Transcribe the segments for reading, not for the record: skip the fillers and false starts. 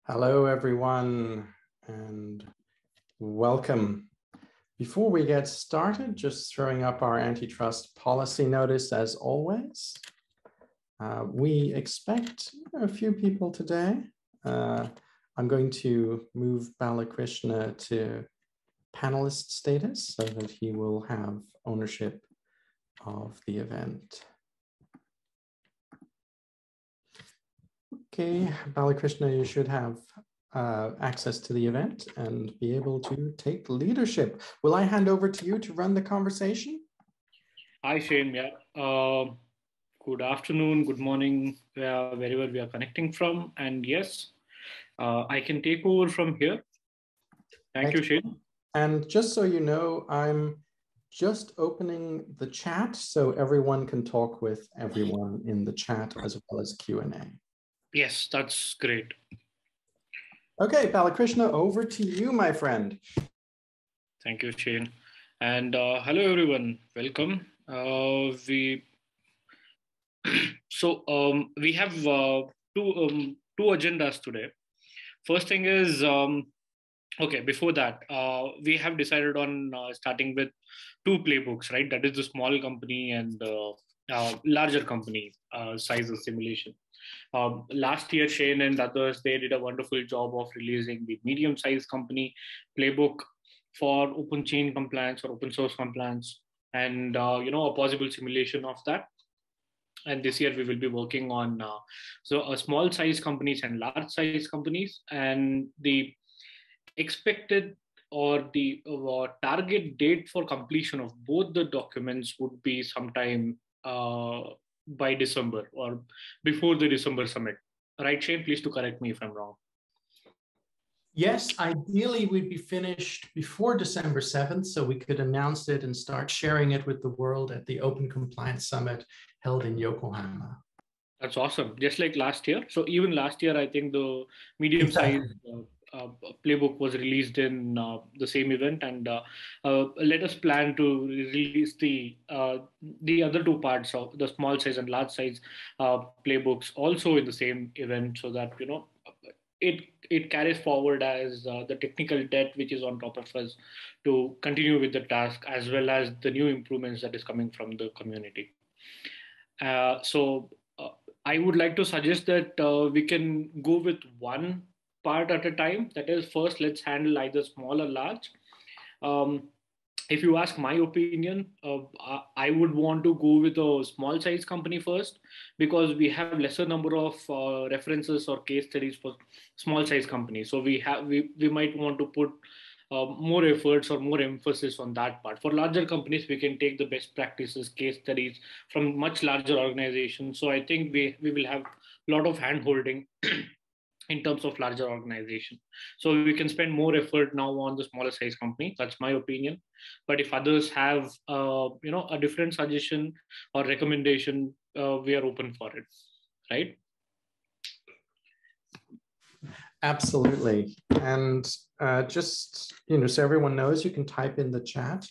Hello, everyone, and welcome. Before we get started, just throwing up our antitrust policy notice as always. We expect a few people today. I'm going to move Balakrishna to panelist status so that he will have ownership of the event. Okay, Balakrishna, you should have access to the event and be able to take leadership. Will I hand over to you to run the conversation? Hi, Shane. Yeah. Good afternoon, good morning, wherever we are connecting from. And yes, I can take over from here. Thank you, Shane. And just so you know, I'm just opening the chat so everyone can talk with everyone in the chat as well as Q&A. Yes, that's great. Okay, Balakrishna, over to you, my friend. Thank you, Shane. And hello, everyone. Welcome. We have two agendas today. First thing is okay. Before that, we have decided on starting with two playbooks, right? That is the small company and larger company size of simulation. Last year, Shane and others, they did a wonderful job of releasing the medium-sized company playbook for open chain compliance or open source compliance, and a possible simulation of that. And this year we will be working on small size companies and large size companies, and the expected or the target date for completion of both the documents would be sometime by December or before the December summit. Right, Shane? Please to correct me if I'm wrong. Yes, ideally we'd be finished before December 7th so we could announce it and start sharing it with the world at the Open Compliance Summit held in Yokohama. That's awesome. Just like last year. So even last year, I think the medium-sized playbook was released in the same event, and let us plan to release the other two parts of the small size and large size playbooks also in the same event, so that it carries forward as the technical debt which is on top of us to continue with the task, as well as the new improvements that is coming from the community. So I would like to suggest that we can go with one part at a time. That is, first, let's handle either small or large. If you ask my opinion, I would want to go with a small size company first, because we have lesser number of references or case studies for small size companies. So we might want to put more efforts or more emphasis on that part. For larger companies, we can take the best practices, case studies from much larger organizations. So I think we will have a lot of hand holding in terms of larger organization. So we can spend more effort now on the smaller size company. That's my opinion. But if others have a different suggestion or recommendation, we are open for it, right? Absolutely. And just, so everyone knows, you can type in the chat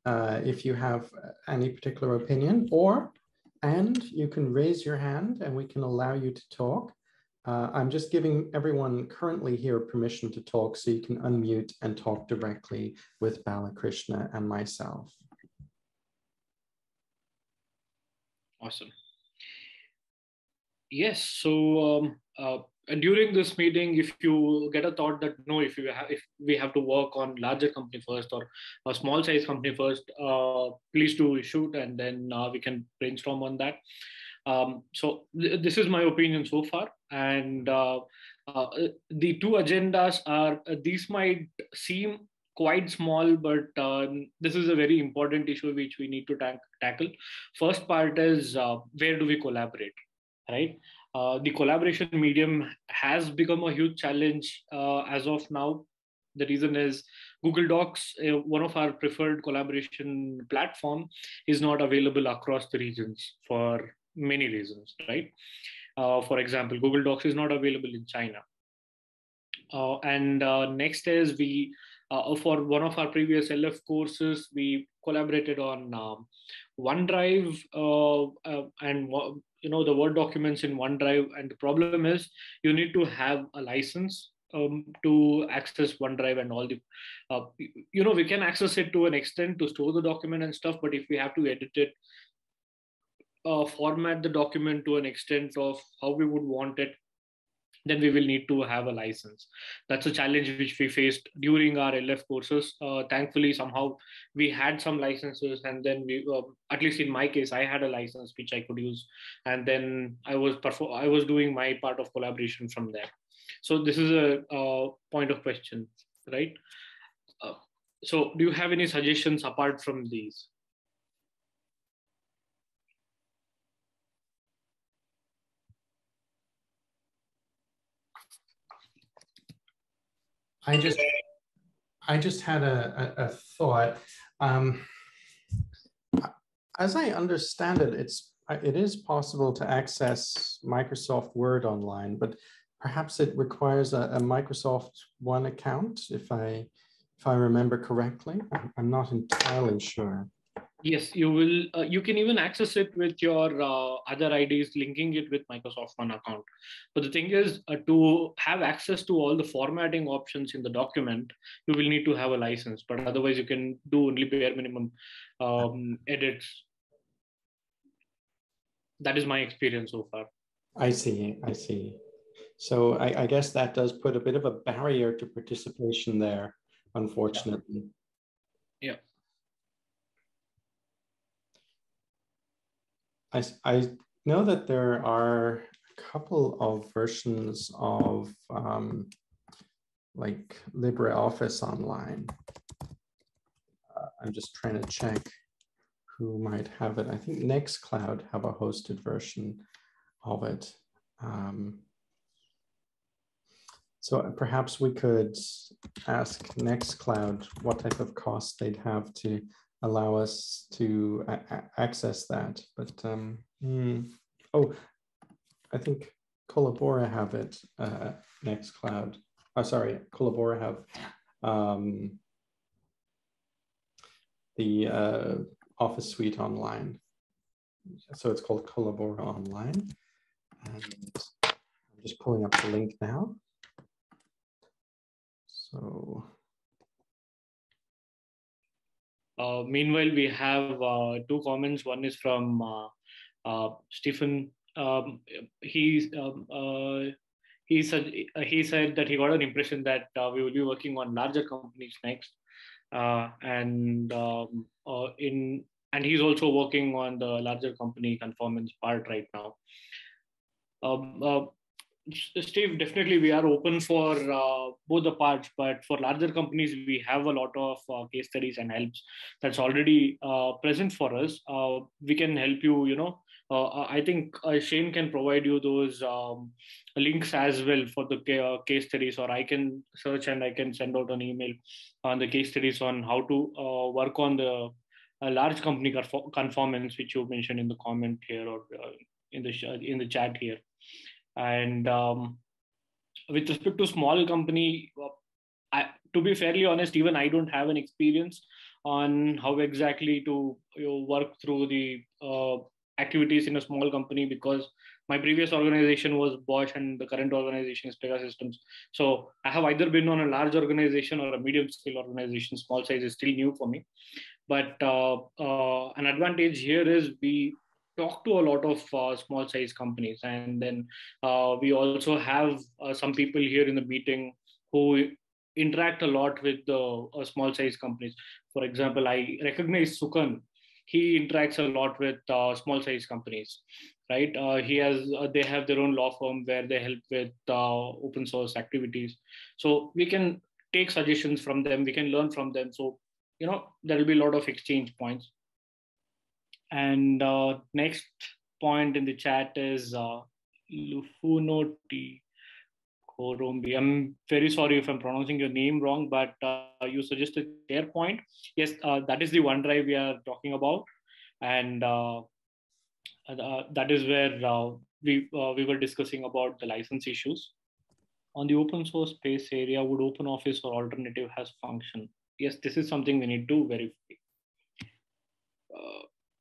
if you have any particular opinion, and you can raise your hand and we can allow you to talk. I'm just giving everyone currently here permission to talk, so you can unmute and talk directly with Balakrishna and myself. Awesome. Yes. So and during this meeting, if you get a thought that if we have to work on larger company first or a small size company first, please do shoot, and then we can brainstorm on that. So this is my opinion so far, and the two agendas are these might seem quite small, but this is a very important issue which we need to tackle. First part is where do we collaborate, right? The collaboration medium has become a huge challenge as of now. The reason is Google Docs, one of our preferred collaboration platform, is not available across the regions for many reasons, right? For example, Google Docs is not available in China. And next is for one of our previous LF courses, we collaborated on OneDrive and the Word documents in OneDrive. And the problem is you need to have a license to access OneDrive and all the, we can access it to an extent to store the document and stuff. But if we have to edit it, format the document to an extent of how we would want it, then we will need to have a license. That's a challenge which we faced during our LF courses. Thankfully, somehow we had some licenses, and then at least in my case, I had a license which I could use, and then I was doing my part of collaboration from there. So this is a point of question, right? So do you have any suggestions apart from these? I just had a thought. As I understand it, it is possible to access Microsoft Word online, but perhaps it requires a Microsoft One account, if I remember correctly. I'm not entirely sure. Yes, you will. You can even access it with your other IDs, linking it with Microsoft One account. But the thing is, to have access to all the formatting options in the document, you will need to have a license. But otherwise, you can do only bare minimum edits. That is my experience so far. I see. So I guess that does put a bit of a barrier to participation there, unfortunately. Yeah. I know that there are a couple of versions of like LibreOffice Online. I'm just trying to check who might have it. I think Nextcloud have a hosted version of it. So perhaps we could ask Nextcloud what type of cost they'd have to allow us to access that. But oh, I think Collabora have it. Nextcloud. Oh, sorry, Collabora have the Office Suite Online. So it's called Collabora Online. And I'm just pulling up the link now. So. Meanwhile, we have two comments. One is from Stephen. He said that he got an impression that we will be working on larger companies next, and he's also working on the larger company conformance part right now. Steve, definitely we are open for both the parts, but for larger companies, we have a lot of case studies and helps that's already present for us. We can help you, I think Shane can provide you those links as well for the case studies, or I can search and I can send out an email on the case studies on how to work on the large company conformance, which you mentioned in the comment here or in the chat here. And with respect to small company, to be fairly honest, even I don't have an experience on how exactly to work through the activities in a small company, because my previous organization was Bosch and the current organization is Pegasystems. So I have either been on a large organization or a medium scale organization. Small size is still new for me. But an advantage here is we talk to a lot of small size companies, and then we also have some people here in the meeting who interact a lot with the small size companies. For example, I recognize Sukan. He interacts a lot with small size companies, right? They have their own law firm where they help with open source activities. So we can take suggestions from them. We can learn from them. So there will be a lot of exchange points. And next point in the chat is Lufuno T. Korombi. I'm very sorry if I'm pronouncing your name wrong, but you suggested SharePoint. Yes, that is the OneDrive we are talking about. And that is where we were discussing about the license issues. On the open source space area, would OpenOffice or alternative has function? Yes, this is something we need to verify.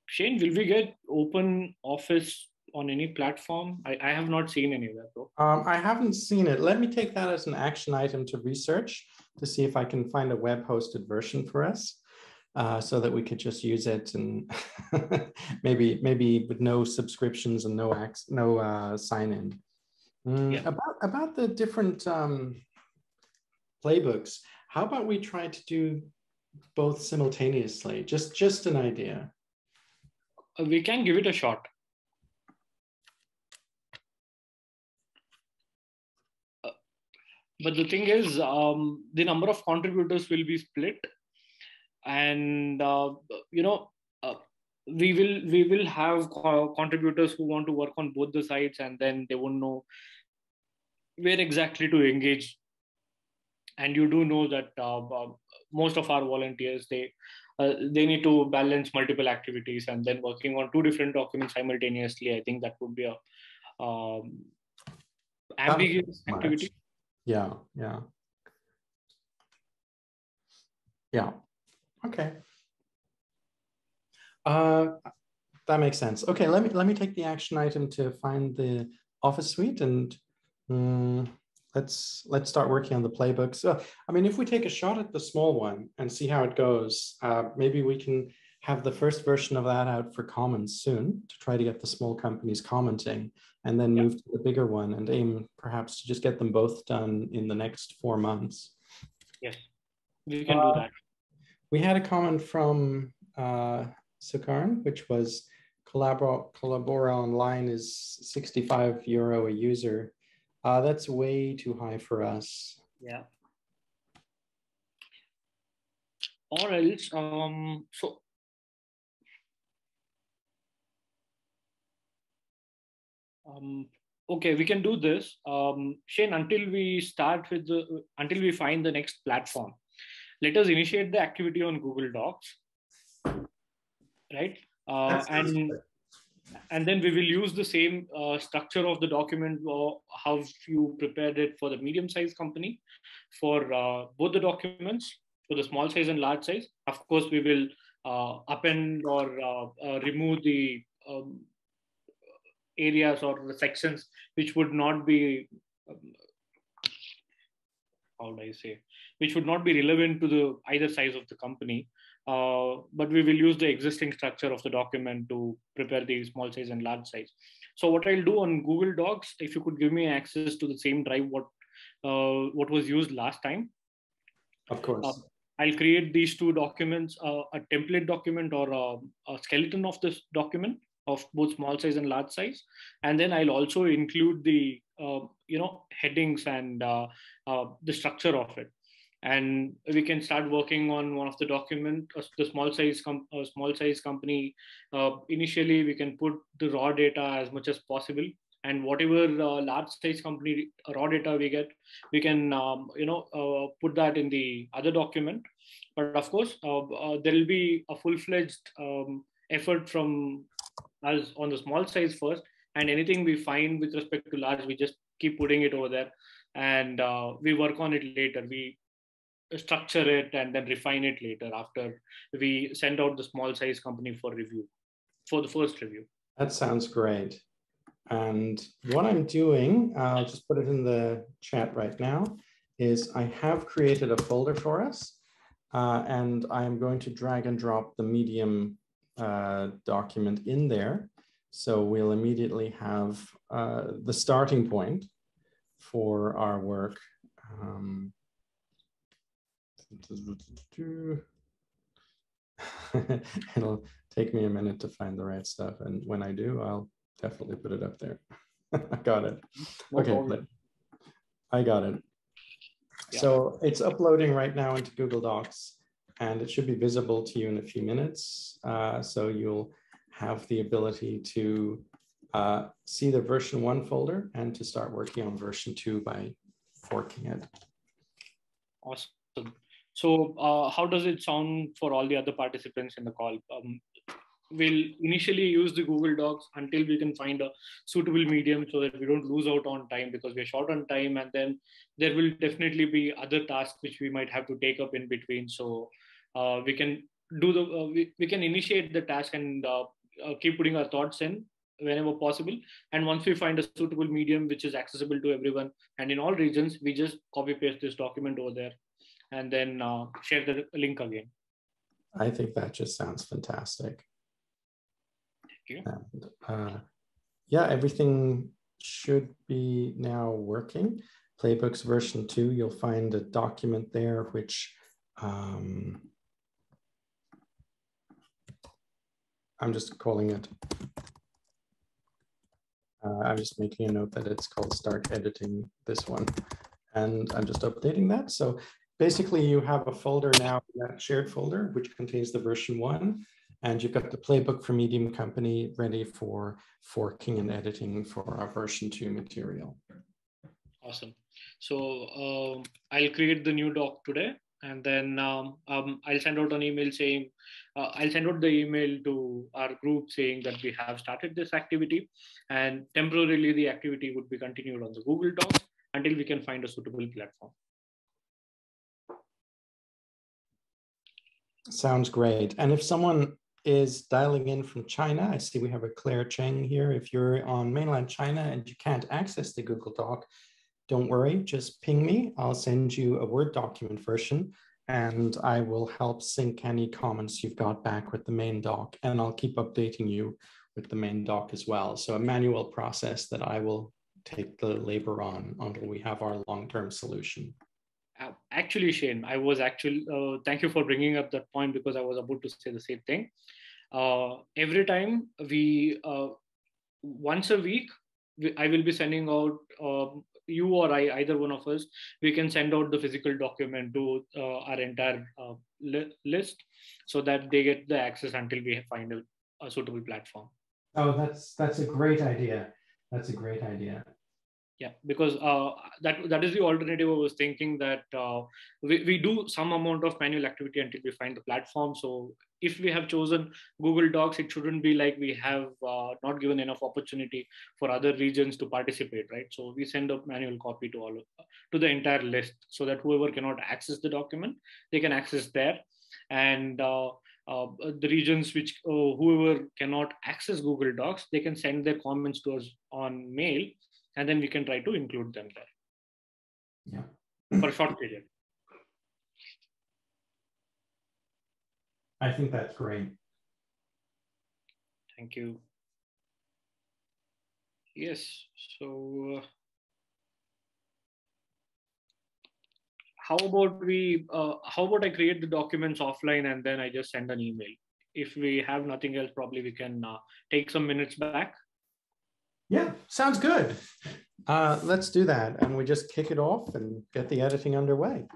Shane, will we get OpenOffice on any platform? I have not seen anywhere though. I haven't seen it. Let me take that as an action item to research to see if I can find a web hosted version for us. So that we could just use it and maybe with no subscriptions and no sign in. Yeah. About the different playbooks, how about we try to do both simultaneously? Just an idea. We can give it a shot. But the thing is, the number of contributors will be split, and we will have contributors who want to work on both the sides, and then they won't know where exactly to engage. And you do know that most of our volunteers, they need to balance multiple activities, and then working on two different documents simultaneously, I think that would be a ambiguous activity. Yeah. Okay. That makes sense. Okay, let me take the action item to find the Office suite, and let's start working on the playbook. So, I mean, if we take a shot at the small one and see how it goes, maybe we can have the first version of that out for comments soon to try to get the small companies commenting, and then move to the bigger one and aim perhaps to just get them both done in the next 4 months. Yes, we can do that. We had a comment from Sukarn, which was Collabora Online is €65 a user. That's way too high for us. Yeah. Or else, okay, we can do this. Shane, until we find the next platform, let us initiate the activity on Google Docs, right? And then we will use the same structure of the document or how you prepared it for the medium-sized company for both the documents, for the small size and large size. Of course, we will append or remove the areas or the sections which would not be, which would not be relevant to the either size of the company. But we will use the existing structure of the document to prepare the small size and large size. So what I'll do on Google Docs, if you could give me access to the same drive what was used last time. Of course. I'll create these two documents, a template document or a skeleton of this document of both small size and large size. And then I'll also include the headings and the structure of it. And we can start working on one of the document, the small size company. Initially, we can put the raw data as much as possible, and whatever large size company raw data we get, we can put that in the other document. But of course, there will be a full-fledged effort from us on the small size first, and anything we find with respect to large, we just keep putting it over there, and we work on it later. We structure it and then refine it later after we send out the small size company for review, for the first review. That sounds great. And what I'm doing, I'll just put it in the chat right now, is I have created a folder for us, and I'm going to drag and drop the Medium document in there. So we'll immediately have the starting point for our work. It'll take me a minute to find the right stuff, and when I do, I'll definitely put it up there. I got it. Okay, I got it. Yeah. So it's uploading right now into Google Docs, and it should be visible to you in a few minutes. So you'll have the ability to see the version 1 folder and to start working on version 2 by forking it. Awesome. So how does it sound for all the other participants in the call? We'll initially use the Google Docs until we can find a suitable medium so that we don't lose out on time, because we're short on time, and then there will definitely be other tasks which we might have to take up in between. So we can do we can initiate the task and keep putting our thoughts in. whenever possible. And once we find a suitable medium which is accessible to everyone and in all regions, we just copy paste this document over there and then share the link again. I think that just sounds fantastic. Thank you. And, yeah, everything should be now working. Playbooks version 2, you'll find a document there which I'm just calling it. I'm just making a note that it's called Start Editing this one. And I'm just updating that. So basically you have a folder now, that shared folder, which contains the version 1. And you've got the playbook for Medium Company ready for forking and editing for our version 2 material. Awesome. So I'll create the new doc today, and then I'll send out an email saying, I'll send out the email to our group saying that we have started this activity, and temporarily the activity would be continued on the Google Docs until we can find a suitable platform. Sounds great. And if someone is dialing in from China, I see we have a Claire Cheng here. If you're on mainland China and you can't access the Google Doc, don't worry, just ping me. I'll send you a Word document version and I will help sync any comments you've got back with the main doc, and I'll keep updating you with the main doc as well. So a manual process that I will take the labor on until we have our long-term solution. Actually, Shane, I was actually, thank you for bringing up that point, because I was about to say the same thing. Every time we, once a week, I will be sending out, you or I, either one of us, we can send out the physical document to our entire list so that they get the access until we find a suitable platform. Oh, that's a great idea. That's a great idea. Yeah, because that is the alternative. I was thinking that we do some amount of manual activity until we find the platform. So if we have chosen Google Docs, it shouldn't be like we have not given enough opportunity for other regions to participate, right? So we send a manual copy to the entire list so that whoever cannot access the document, they can access there. And the regions which whoever cannot access Google Docs, they can send their comments to us on mail, and then we can try to include them there. Yeah. For a short period. I think that's great. Thank you. Yes. So how about I create the documents offline and then I just send an email? If we have nothing else, probably we can take some minutes back. Yeah, sounds good. Let's do that. And we just kick it off and get the editing underway.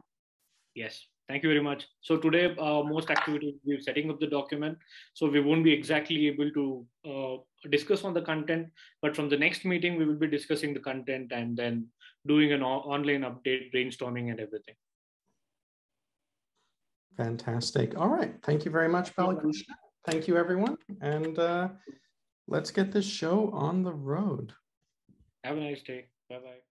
Yes, thank you very much. So today, most activity we're setting up the document. So we won't be exactly able to discuss on the content, but from the next meeting, we will be discussing the content and then doing an online update, brainstorming and everything. Fantastic. All right. Thank you very much, Balakrishna. Thank you, everyone. And let's get this show on the road. Have a nice day. Bye-bye.